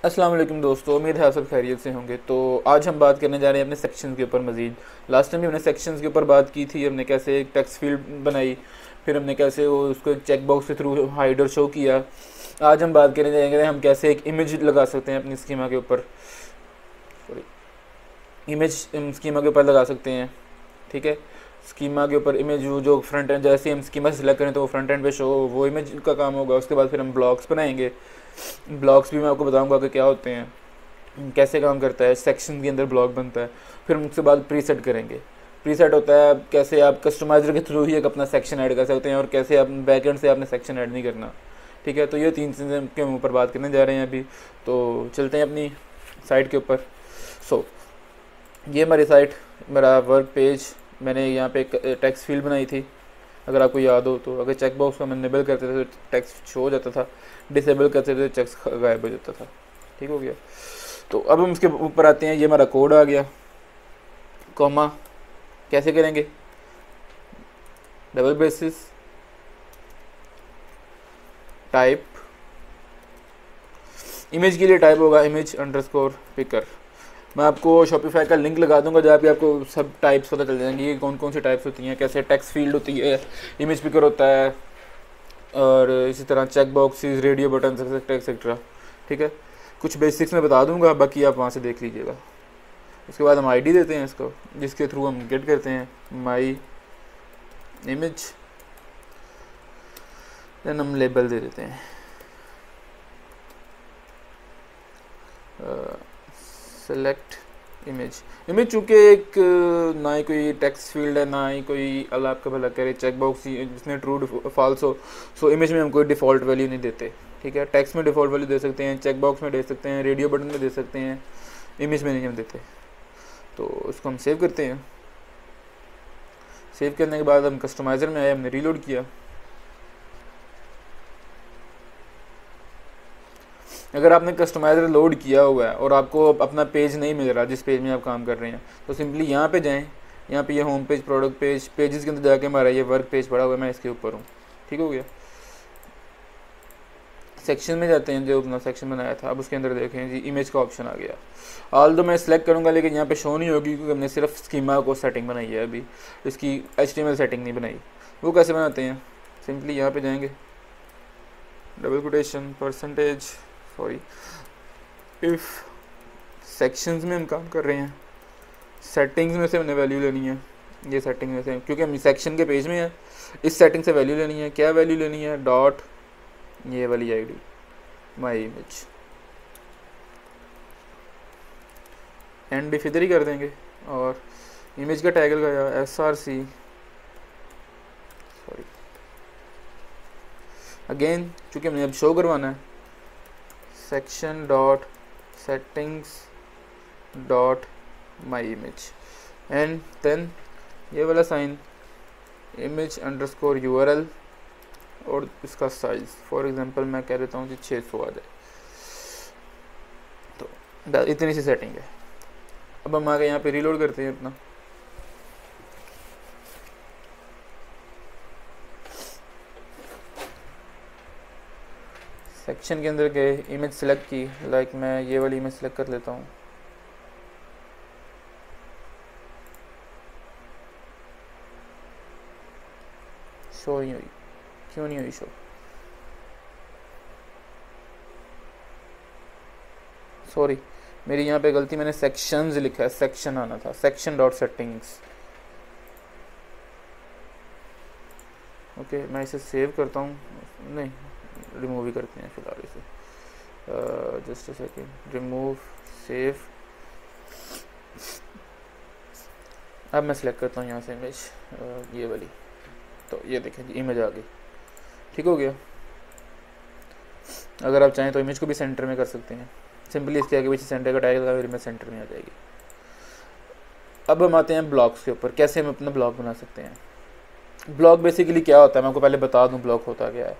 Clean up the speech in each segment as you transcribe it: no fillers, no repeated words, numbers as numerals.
अस्सलाम वालेकुम दोस्तों, उम्मीद है आप सब खैरियत से होंगे। तो आज हम बात करने जा रहे हैं अपने सेक्शंस के ऊपर मज़ीद। लास्ट टाइम भी हमने सेक्शंस के ऊपर बात की थी, हमने कैसे एक टेक्स्ट फील्ड बनाई, फिर हमने कैसे वो उसको एक चेक बॉक्स के थ्रू हाइड और शो किया। आज हम बात करने जाएंगे हम कैसे एक इमेज लगा सकते हैं अपनी स्कीमा के ऊपर, इमेज स्कीमा के ऊपर लगा सकते हैं। ठीक है, स्कीमा के ऊपर इमेज जो फ्रंट एंड, जैसे हम स्कीमा सेलेक्ट करें तो वो फ्रंट एंड पे शो वो इमेज का काम होगा। उसके बाद फिर हम ब्लॉक्स बनाएंगे। ब्लॉक्स भी मैं आपको बताऊंगा कि क्या होते हैं, कैसे काम करता है, सेक्शन के अंदर ब्लॉक बनता है। फिर हम उसके बाद प्रीसेट करेंगे। प्रीसेट होता है कैसे आप कस्टमाइजर के थ्रू ही एक अपना सेक्शन ऐड कर सकते हैं और कैसे आप बैकएंड से आपने सेक्शन ऐड नहीं करना। ठीक है, तो ये 3 चीज़ें के ऊपर बात करने जा रहे हैं अभी। तो चलते हैं अपनी साइट के ऊपर। ये हमारी साइट, मेरा वर्क पेज। मैंने यहाँ पे एक टेक्स्ट फील्ड बनाई थी, अगर आपको याद हो तो। अगर चेक बॉक्स को हम इनेबल करते थे तो टेक्स्ट शो हो जाता था, डिसेबल करते थे तो टेक्स्ट गायब हो जाता था। ठीक हो गया। तो अब हम इसके ऊपर आते हैं। ये हमारा कोड आ गया। कॉमा कैसे करेंगे, डबल ब्रेसेस, टाइप। इमेज के लिए टाइप होगा इमेज अंडरस्कोर पिकर। मैं आपको शॉपिफाई का लिंक लगा दूंगा जहाँ पे आपको सब टाइप्स पता चल जाएंगी कि कौन कौन सी टाइप्स होती हैं, कैसे टेक्स्ट फील्ड होती है, इमेज पिकर होता है, और इसी तरह check boxes, radio button etcetera. ठीक है, कुछ बेसिक्स में बता दूंगा, बाकी आप वहाँ से देख लीजिएगा। उसके बाद हम आईडी देते हैं इसको, जिसके थ्रू हम गेट करते हैं माई इमेज। देन हम लेबल दे देते हैं सेलेक्ट इमेज। इमेज चूँकि एक ना ही कोई टेक्स्ट फील्ड है, ना ही कोई अल्लाह आपका भला करे चेक बॉक्स जिसमें ट्रू फॉल्स हो, सो इमेज में हम कोई डिफ़ॉल्ट वैल्यू नहीं देते। ठीक है, टेक्स्ट में डिफ़ॉल्ट वैल्यू दे सकते हैं, चेक बॉक्स में दे सकते हैं, रेडियो बटन में दे सकते हैं, इमेज में नहीं हम देते। तो इसको हम सेव करते हैं। सेव करने के बाद हम कस्टमाइज़र में आए, हमने रीलोड किया। अगर आपने कस्टमाइज़र लोड किया हुआ है और आपको अपना पेज नहीं मिल रहा जिस पेज में आप काम कर रहे हैं, तो सिंपली यहाँ पे जाएं। यहाँ पे ये home page, product page, pages के अंदर जाके हमारा ये वर्क पेज पड़ा हुआ है, मैं इसके ऊपर हूँ। ठीक हो गया। सेक्शन में जाते हैं, जो अपना सेक्शन बनाया था। अब उसके अंदर देखें जी, इमेज का ऑप्शन आ गया। ऑल दो मैं सिलेक्ट करूँगा लेकिन यहाँ पे शो नहीं होगी क्योंकि हमने सिर्फ स्कीमा को सेटिंग बनाई है, अभी इसकी HTML सेटिंग नहीं बनाई। वो कैसे बनाते हैं, सिंपली यहाँ पे जाएंगे, double quotation percentage if sections में हम काम कर रहे हैं, सेटिंग्स में से हमने वैल्यू लेनी है। ये सेटिंग में से, क्योंकि हम सेक्शन के पेज में है, इस सेटिंग से वैल्यू लेनी है। क्या वैल्यू लेनी है, डॉट ये वाली ID my image, and if इधर ही कर देंगे। और इमेज का टैग लगाया SRC, अगेन चूँकि हमने अब शो करवाना है, section dot settings dot my image, and then ये वाला साइन इमेज अंडरस्कोर URL और इसका साइज़, फॉर एग्जांपल मैं कह देता हूँ कि 600 आ जाए। तो इतनी सी सेटिंग है। अब हम आगे यहाँ पे रीलोड करते हैं अपना। सेक्शन के अंदर गए, इमेज सेलेक्ट की, लाइक मैं ये वाली इमेज सेलेक्ट कर लेता हूँ। शो नहीं हुई, क्यों नहीं हुई शो, सॉरी मेरी यहाँ पे गलती, मैंने सेक्शंस लिखा है, सेक्शन आना था, सेक्शन डॉट सेटिंग्स। ओके, मैं इसे सेव करता हूँ, नहीं रिमूव ही करते हैं फिलहाल इसे। Just a second, remove, save. अब मैं सेलेक्ट करता हूँ यहाँ से इमेज ये वाली। तो ये देखें जी, इमेज आ गई। ठीक हो गया। अगर आप चाहें तो इमेज को भी सेंटर में कर सकते हैं, सिंपली इसके आगे पीछे सेंटर का टैग लगा, फिर इमेज सेंटर में आ जाएगी। अब हम आते हैं ब्लॉक्स के ऊपर, कैसे हम अपना ब्लॉक बना सकते हैं। ब्लॉक बेसिकली क्या होता है, मैं आपको पहले बता दूं ब्लॉक होता क्या है।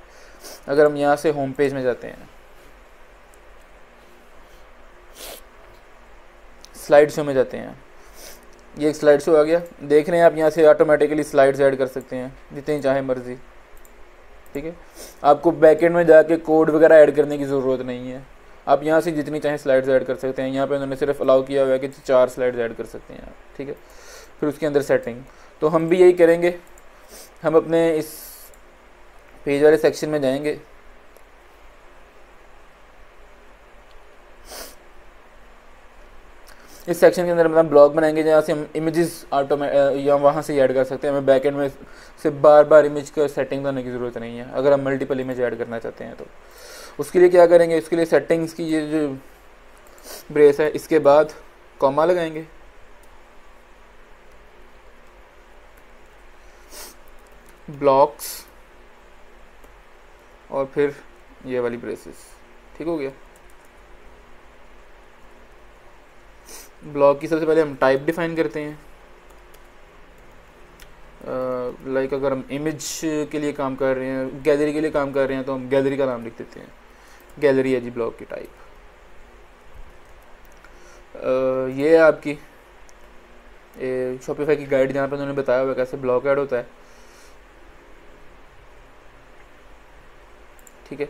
अगर हम यहाँ से होम पेज में जाते हैं, स्लाइड शो में जाते हैं, ये एक स्लाइड शो आ गया, देख रहे हैं आप। यहाँ से ऑटोमेटिकली स्लाइड्स ऐड कर सकते हैं जितनी चाहे मर्जी। ठीक है, आपको बैकएंड में जाके कोड वगैरह ऐड करने की ज़रूरत नहीं है। आप यहाँ से जितनी चाहें स्लाइड्स ऐड कर सकते हैं। यहाँ पे उन्होंने सिर्फ अलाउ किया हुआ है कि 4 स्लाइड्स ऐड कर सकते हैं आप, ठीक है। फिर उसके अंदर सेटिंग, तो हम भी यही करेंगे। हम अपने इस पेज वाले सेक्शन में जाएंगे, इस सेक्शन के अंदर हम ब्लॉग बनाएंगे जहाँ से हम इमेजेस या वहाँ से ऐड कर सकते हैं। हमें बैकएंड में से बार बार इमेज का सेटिंग करने की ज़रूरत नहीं है अगर हम मल्टीपल इमेज ऐड करना चाहते हैं। तो उसके लिए क्या करेंगे, उसके लिए सेटिंग्स की ये जो ब्रेस है इसके बाद कॉमा लगाएंगे, ब्लॉक्स और फिर ये वाली ब्रेसेस, ठीक हो गया। ब्लॉक की सबसे पहले हम टाइप डिफाइन करते हैं। लाइक अगर हम इमेज के लिए काम कर रहे हैं, गैलरी के लिए काम कर रहे हैं, तो हम गैलरी का नाम लिख देते हैं, गैलरी है जी ब्लॉक की टाइप। ये है आपकी शॉपिफाई की गाइड जहाँ पर उन्होंने बताया हुआ कैसे ब्लॉक ऐड होता है, ठीक है।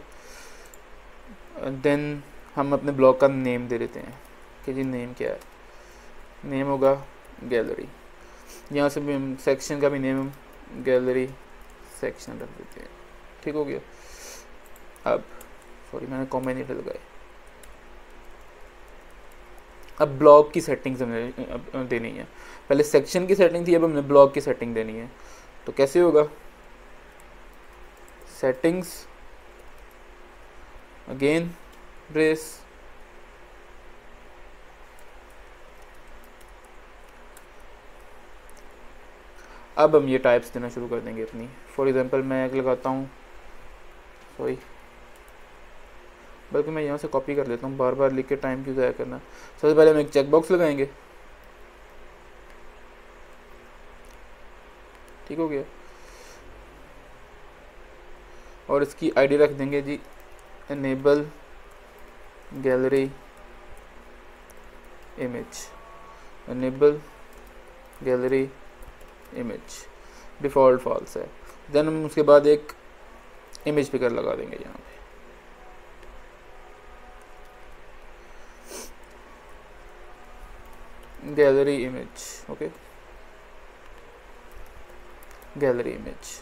देन हम अपने ब्लॉग का नेम दे देते हैं कि जी नेम क्या है, नेम होगा गैलरी। यहाँ से भी हम सेक्शन का भी नेम गैलरी सेक्शन रख देते हैं, ठीक हो गया। अब सॉरी मैंने कॉमा नहीं लगाए। अब ब्लॉग की सेटिंग्स हमें देनी है, पहले सेक्शन की सेटिंग थी, अब हमने ब्लॉग की सेटिंग देनी है। तो कैसे होगा, सेटिंग्स अगेन ब्रेस, अब हम ये टाइप्स देना शुरू कर देंगे अपनी। फॉर एग्जांपल मैं एक लगाता हूँ, सॉरी बल्कि मैं यहाँ से कॉपी कर लेता हूँ, बार बार लिख के टाइम क्यों ज़ाया करना। सबसे पहले हम एक चेक बॉक्स लगाएंगे, ठीक हो गया। और इसकी आईडी रख देंगे जी enable gallery image, enable gallery image, default false है। देन हम उसके बाद एक इमेज पिकर लगा देंगे यहाँ पे, gallery image, okay gallery image.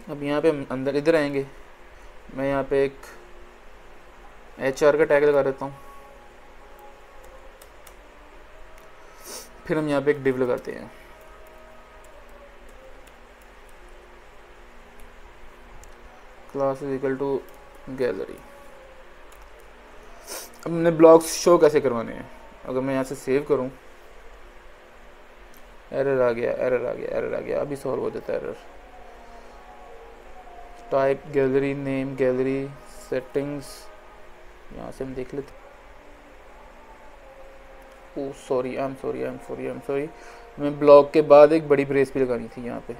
अब यहाँ पे हम अंदर इधर आएंगे, मैं यहाँ पे एक HR का टैग लगा देता हूँ, फिर हम यहाँ पे एक डिव लगाते हैं, class is equal to gallery. अब हमने ब्लॉक्स शो कैसे करवाने हैं, अगर मैं यहाँ से सेव करूँ, एरर आ गया, एरर आ गया, एरर आ गया, अभी सॉल्व हो जाता है error. Type gallery name gallery settings, यहाँ से हम देख लेते। ओ सॉरी, आई एम सॉरी, मैं ब्लॉक के बाद एक बड़ी ब्रेस भी लगानी थी यहाँ पे।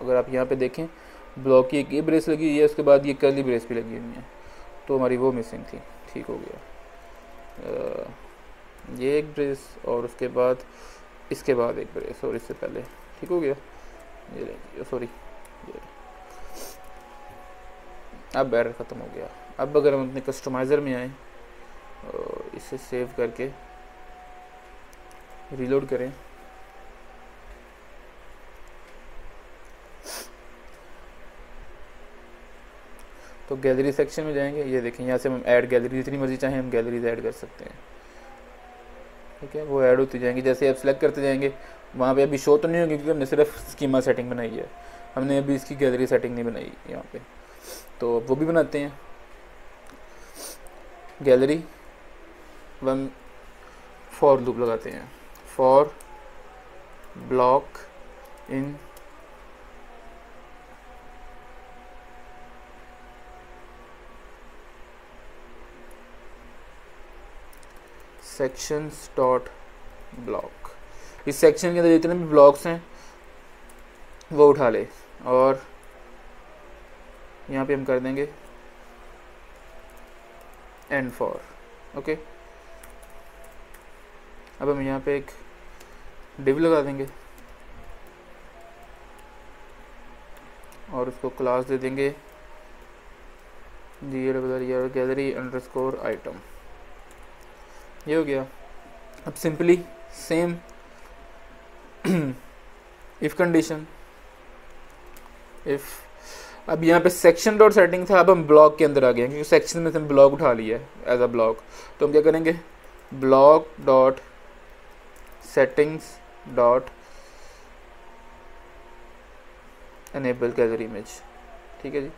अगर आप यहाँ पे देखें, ब्लॉक की एक ये ब्रेस लगी हुई है, उसके बाद ये कर्ली ब्रेस भी लगी हुई है, तो हमारी वो मिसिंग थी, ठीक हो गया। ये एक ब्रेस और उसके बाद इसके बाद एक ब्रेस और इससे पहले, ठीक हो गया। ये सॉरी, अब एरर ख़त्म हो गया। अब अगर हम अपने कस्टमाइज़र में आए और इसे सेव करके रीलोड करें, तो गैलरी सेक्शन में जाएंगे, ये देखें यहाँ से हम ऐड गैलरी जितनी मर्जी चाहें हम गैलरीज ऐड कर सकते हैं, ठीक है। वो ऐड होती जाएंगी, जैसे आप सेलेक्ट करते जाएंगे वहाँ पे अभी शो तो नहीं होगी क्योंकि हमने सिर्फ स्कीमा सेटिंग बनाई है, हमने अभी इसकी गैलरी सेटिंग नहीं बनाई यहाँ पे, तो वो भी बनाते हैं। गैलरी वन फॉर लूप लगाते हैं, for block in sections dot block. इस सेक्शन के अंदर जितने भी ब्लॉक्स हैं वो उठा ले, और यहाँ पे हम कर देंगे एंड फॉर, ओके। अब हम यहाँ पे एक डिव लगा देंगे और उसको क्लास दे देंगे गैलरी अंडरस्कोर आइटम, ये हो गया। अब simply same if condition, if अब यहाँ पे सेक्शन डॉट सेटिंग था, अब हम ब्लॉक के अंदर आ गए क्योंकि सेक्शन में से हम ब्लॉक उठा लिया है एज अ ब्लॉक। तो हम क्या करेंगे, block dot settings dot enable gallery image. ठीक है जी,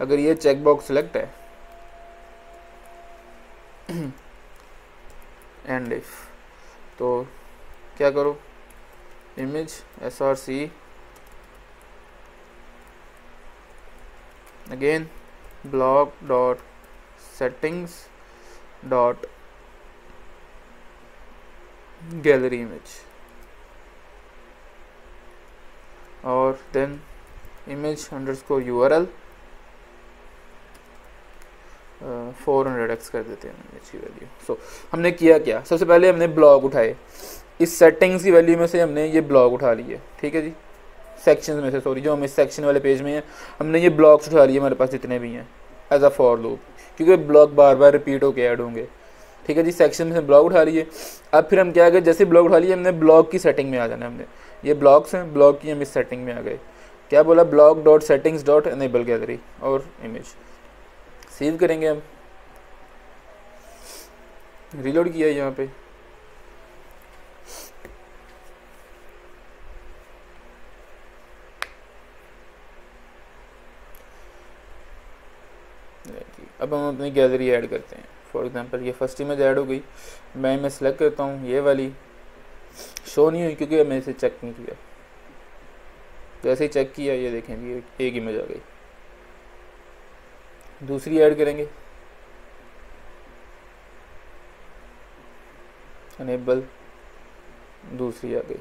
अगर ये चेक बॉक्स सेलेक्ट है एंड इफ, तो क्या करो, image src again block dot settings dot gallery image और then image underscore url 400x कर देते हैं इमेज की वैल्यू। सो हमने किया क्या, सबसे पहले हमने ब्लॉक उठाए, इस सेटिंग्स की वैल्यू में से हमने ये ब्लॉक उठा लिए। ठीक है जी, सेक्शन में से, सॉरी, जो हम इस सेक्शन वाले पेज में हैं हमने ये ब्लॉक्स उठा लिए, हमारे पास जितने भी हैं एज अ फॉर लूप, क्योंकि ब्लॉक बार बार रिपीट होकर ऐड होंगे। ठीक है जी, सेक्शन में से ब्लॉक उठा लिए। अब फिर हम क्या गए, जैसे ब्लॉक उठा लिए हमने ब्लॉक की सेटिंग में आ जाना है। हमने ये ब्लॉक्स हैं, ब्लॉक की हम इस सेटिंग में आ गए। क्या बोला, block dot settings dot enable gallery और इमेज। सेव करेंगे, हम रीलोड किया यहाँ पे, अब हम अपनी गैलरी ऐड करते हैं। फॉर एग्जांपल ये फर्स्ट इमेज ऐड हो गई, मैं इमेज सेलेक्ट करता हूँ, ये वाली शो नहीं हुई क्योंकि मैंने इसे चेक नहीं किया। जैसे ही चेक किया, ये देखें ये एक इमेज आ गई। दूसरी ऐड करेंगे, अनेबल, दूसरी आ गई।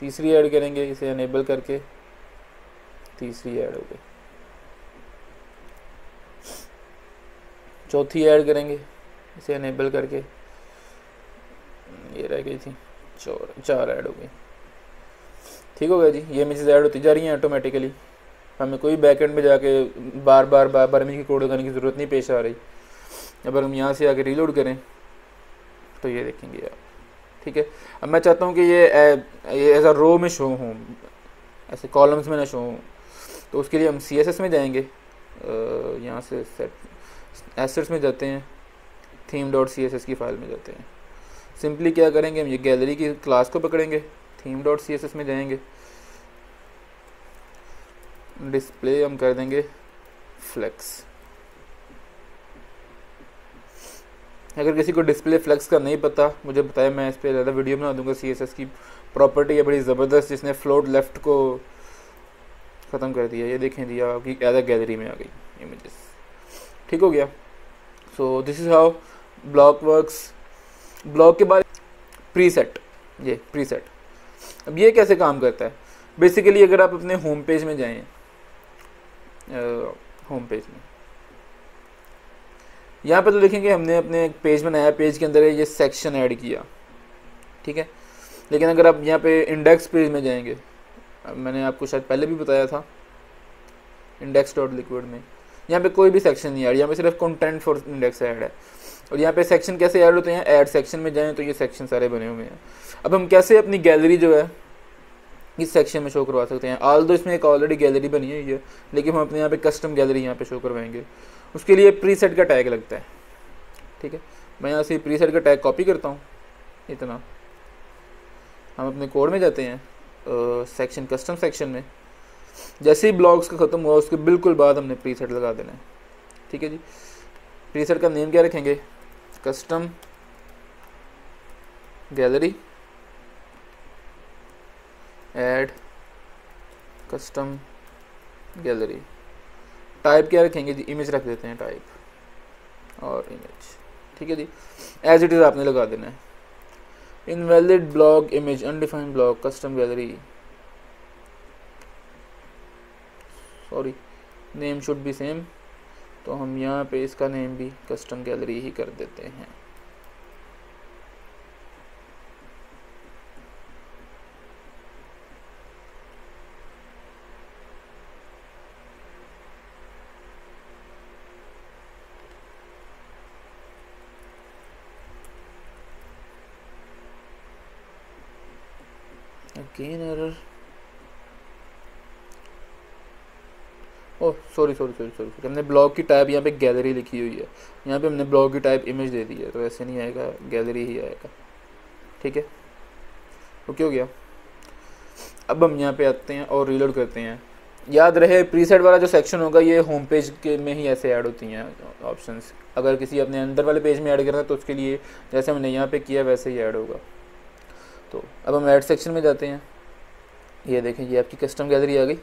तीसरी ऐड करेंगे, इसे अनेबल करके तीसरी ऐड हो गई। चौथी ऐड करेंगे, इसे अनेबल करके ये रह गई थी, चार ऐड हो गई। ठीक हो गया जी, ये इमेजेस ऐड होती जा रही हैं ऑटोमेटिकली, हमें कोई बैकएंड में जाके बार बार इमेज की कोड करने की ज़रूरत नहीं पेश आ रही। अगर हम यहाँ से आके रीलोड करें तो ये देखेंगे आप। ठीक है, अब मैं चाहता हूँ कि ये एज अ रो में शो हों, ऐसे कॉलम्स में ना शो हों, तो उसके लिए हम CSS में जाएंगे, यहाँ से सेट एसेट्स में जाते हैं, थीम डॉट CSS की फाइल में जाते हैं। सिंपली क्या करेंगे, हम ये गैलरी की क्लास को पकड़ेंगे, थीम डॉट CSS में जाएंगे, डिस्प्ले हम कर देंगे फ्लेक्स। अगर किसी को डिस्प्ले फ्लेक्स का नहीं पता, मुझे बताया, मैं इस पर ज़्यादा वीडियो बना दूंगा। CSS की प्रॉपर्टी है बड़ी ज़बरदस्त, जिसने फ्लोट लेफ्ट को ख़त्म कर दिया। ये देखें दिया आपकी एज गैलरी में आ गई इमेजेस। ठीक हो गया। So this is how block works. Block के बाद प्रीसेट, ये प्रीसेट, अब ये कैसे काम करता है। बेसिकली अगर आप अपने होम पेज में जाएं, होम पेज में यहाँ पे तो देखेंगे हमने अपने एक पेज बनाया, पेज के अंदर ये सेक्शन ऐड किया। ठीक है, लेकिन अगर आप यहाँ पे इंडेक्स पेज में जाएंगे, मैंने आपको शायद पहले भी बताया था, इंडेक्स डॉट लिक्विड में यहाँ पे कोई भी सेक्शन नहीं ऐड, यहाँ पे सिर्फ कंटेंट फॉर इंडेक्स ऐड है। और यहाँ पे सेक्शन कैसे ऐड होते हैं, ऐड सेक्शन में जाएं तो ये सेक्शन सारे बने हुए हैं। अब हम कैसे अपनी गैलरी जो है इस सेक्शन में शो करवा सकते हैं। ऑल दो इसमें एक ऑलरेडी गैलरी बनी है ये, लेकिन हम अपने यहाँ पे कस्टम गैलरी यहाँ पे शो करवाएंगे। उसके लिए प्रीसेट का टैग लगता है। ठीक है, मैं यहाँ से प्रीसेट का टैग कॉपी करता हूँ, इतना। हम अपने कोड में जाते हैं, सेक्शन कस्टम सेक्शन में, जैसे ही ब्लॉक्स का ख़त्म हुआ उसके बिल्कुल बाद हमने प्रीसेट लगा देना है। ठीक है जी, प्रीसेट का नेम क्या रखेंगे, custom gallery add custom gallery. Type क्या रखेंगे जी, इमेज रख देते हैं टाइप, और इमेज। ठीक है जी, एज इट इज़ आपने लगा देना है। Invalid block image undefined block custom gallery, sorry, name should be same, तो हम यहाँ पे इसका नेम भी कस्टम गैलरी ही कर देते हैं। अगेन एरर, ओह सॉरी, हमने ब्लॉग की टाइप यहाँ पे गैलरी लिखी हुई है, यहाँ पे हमने ब्लॉग की टाइप इमेज दे दी है, तो ऐसे नहीं आएगा, गैलरी ही आएगा। ठीक है, ओके हो गया। अब हम यहाँ पे आते हैं और रीलोड करते हैं। याद रहे प्रीसेट वाला जो सेक्शन होगा ये होम पेज के में ही ऐसे ऐड होती हैं ऑप्शंस। अगर किसी अपने अंदर वाले पेज में ऐड करना है तो उसके लिए जैसे हमने यहाँ पे किया वैसे ही ऐड होगा। तो अब हम ऐड सेक्शन में जाते हैं। ये देखें, ये आपकी कस्टम गैलरी आ गई।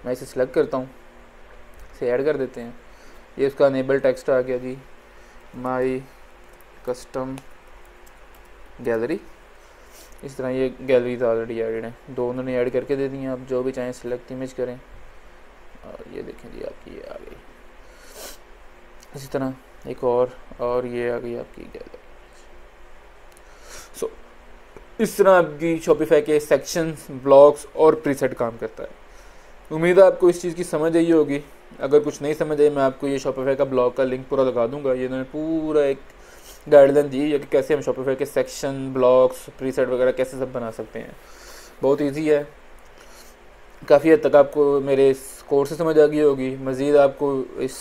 मैं इसे सिलेक्ट करता हूँ, इसे ऐड कर देते हैं। ये उसका अनेबल टेक्स्ट आ गया जी, माई कस्टम गैलरी। इस तरह ये गैलरीज ऑलरेडी एडेड हैं, दो उन्होंने ऐड करके दे दी हैं। आप जो भी चाहें सिलेक्ट इमेज करें और ये देखें जी आपकी ये आ गई। इसी तरह एक और ये आ गई आपकी गैलरी। सो इस तरह आपकी शॉपिफाई के सेक्शंस, ब्लॉक्स और प्रीसेट काम करता है। उम्मीद है आपको इस चीज़ की समझ आई होगी। अगर कुछ नहीं समझ आई, मैं आपको ये शॉपिफाई का ब्लॉग का लिंक पूरा लगा दूंगा। ये उन्होंने पूरा एक गाइडलाइन दी है कि कैसे हम शॉपिफाई के सेक्शन, ब्लॉक्स, प्रीसेट वगैरह कैसे सब बना सकते हैं। बहुत इजी है, काफ़ी हद तक आपको मेरे इस कोर्स से समझ आ गई होगी। मज़ीद आपको इस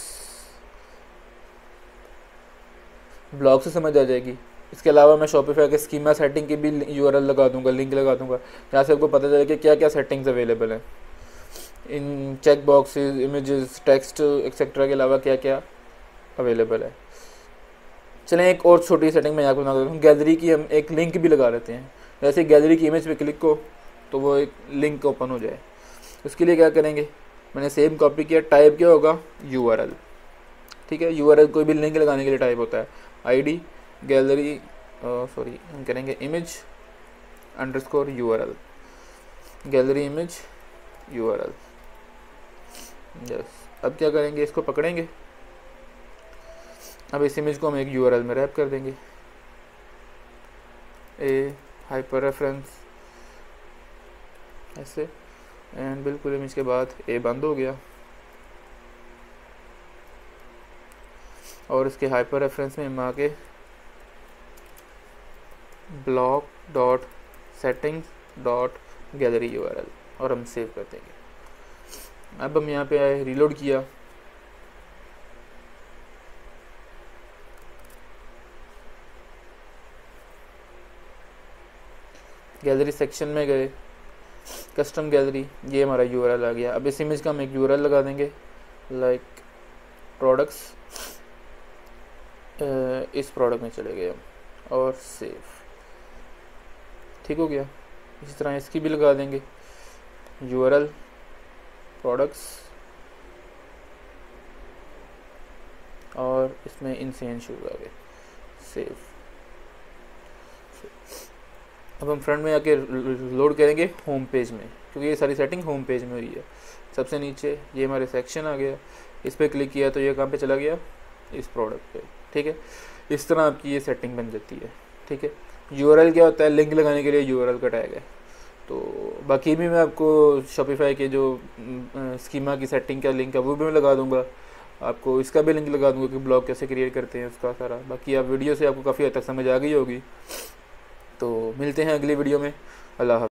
ब्लॉग से समझ आ जाएगी। इसके अलावा मैं शॉपिफाई के स्कीमा सेटिंग की भी यूआरएल लगा दूंगा, लिंक लगा दूंगा, जहाँ से आपको पता चले कि क्या क्या सेटिंग्स अवेलेबल हैं इन check boxes, images, text etcetera के अलावा क्या क्या अवेलेबल है। चलें एक और छोटी सेटिंग मैं यहाँ पर बना देता हूँ। गैलरी की हम एक लिंक भी लगा लेते हैं। जैसे गैलरी की इमेज पे क्लिक को तो वो एक लिंक ओपन हो जाए। उसके लिए क्या करेंगे, मैंने सेम कॉपी किया, टाइप क्या होगा यूआरएल। ठीक है, यूआरएल कोई भी लिंक लगाने के लिए टाइप होता है आईडी गैलरी सॉरी हम करेंगे image underscore URL, gallery image URL. Yes, अब क्या करेंगे, इसको पकड़ेंगे। अब इस इमेज को हम एक यूआरएल में रैप कर देंगे, ए हाइपर रेफरेंस ऐसे, एंड बिल्कुल इमेज के बाद ए बंद हो गया और इसके हाइपर रेफरेंस में हम आके block dot settings dot gallery URL और हम सेव कर देंगे। अब हम यहाँ पे आए, रीलोड किया, गैलरी सेक्शन में गए, कस्टम गैलरी, ये हमारा यूआरएल आ गया। अब इस इमेज का हम एक यूआरएल लगा देंगे लाइक प्रोडक्ट्स, इस प्रोडक्ट में चले गए हम और सेव। ठीक हो गया। इसी तरह इसकी भी लगा देंगे यूआरएल प्रोडक्ट्स और इसमें इनसेन शुरू आ गए, सेव। अब हम फ्रंट में आके लोड करेंगे होम पेज में, क्योंकि ये सारी सेटिंग होम पेज में हुई है। सबसे नीचे ये हमारे सेक्शन आ गया, इस पर क्लिक किया तो ये कहाँ पे चला गया, इस प्रोडक्ट पे। ठीक है, इस तरह आपकी ये सेटिंग बन जाती है। ठीक है, यूआरएल क्या होता है, लिंक लगाने के लिए यूआरएल का टैग है। तो बाकी भी मैं आपको शॉपिफाई के जो स्कीमा की सेटिंग का लिंक है वो भी मैं लगा दूंगा, आपको इसका भी लिंक लगा दूंगा कि ब्लॉग कैसे क्रिएट करते हैं उसका सारा। बाकी आप वीडियो से आपको काफ़ी हद तक समझ आ गई होगी। तो मिलते हैं अगली वीडियो में। अल्लाह हाफ़िज़।